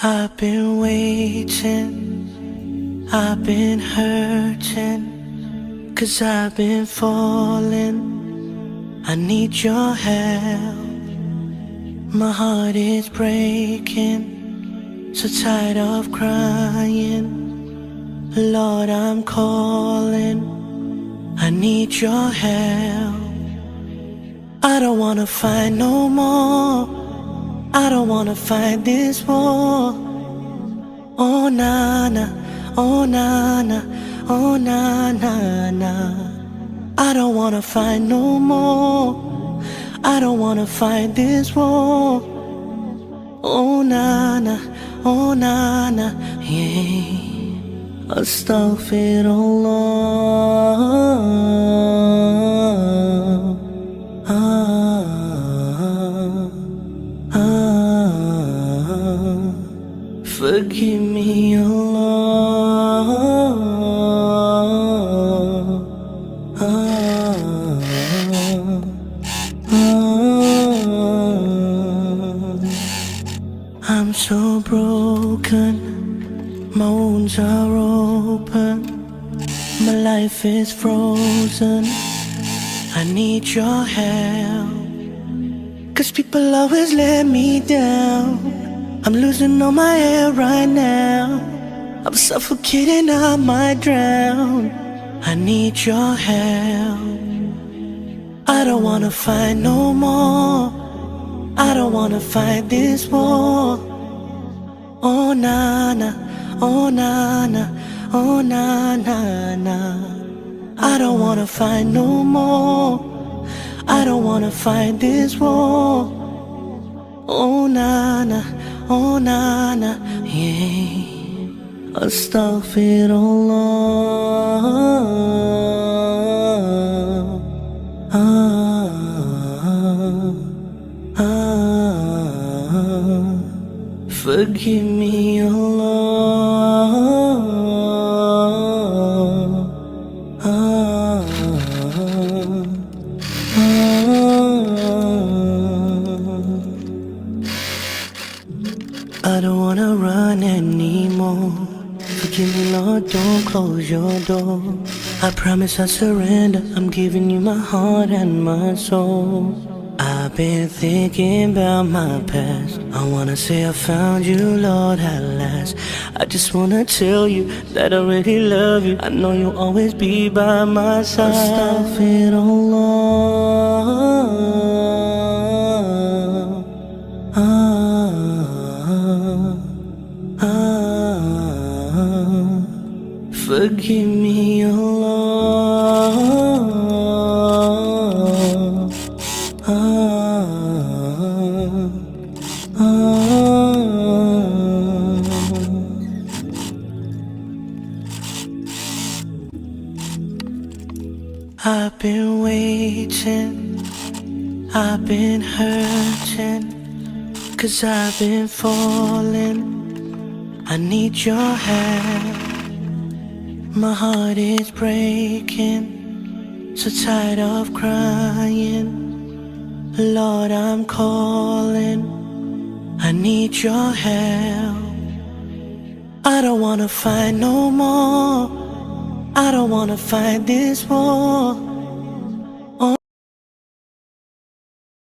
I've been waiting, I've been hurting, 'cause I've been falling. I need your help. My heart is breaking, so tired of crying. Lord, I'm calling, I need your help. I don't wanna fight no more, I don't wanna fight this war. Oh na na, oh na na, oh na na na. I don't wanna fight no more, I don't wanna fight this war. Oh na na, oh na na, yeah. Astaghfirullah. Forgive me, Allah. I'm so broken, my wounds are open, my life is frozen. I need your help, 'cause people always let me down. I'm losing all my air right now, I'm suffocating, I might drown. I need your help. I don't wanna fight no more, I don't wanna fight this war. Oh na na, oh na na, oh na na na. I don't wanna fight no more, I don't wanna fight this war. Oh na na, oh na na, yeah. Astaghfirullah. Forgive me, Allah. I don't wanna run anymore. Forgive me, Lord, don't close your door. I promise I surrender, I'm giving you my heart and my soul. I've been thinking about my past, I wanna say I found you, Lord, at last. I just wanna tell you that I really love you, I know you'll always be by my side. Astaghfirullah. Forgive me, Allah. I've been waiting, I've been hurting, 'cause I've been falling. I need your help. My heart is breaking, so tired of crying. Lord, I'm calling, I need your help. I don't wanna fight no more, I don't wanna fight this war.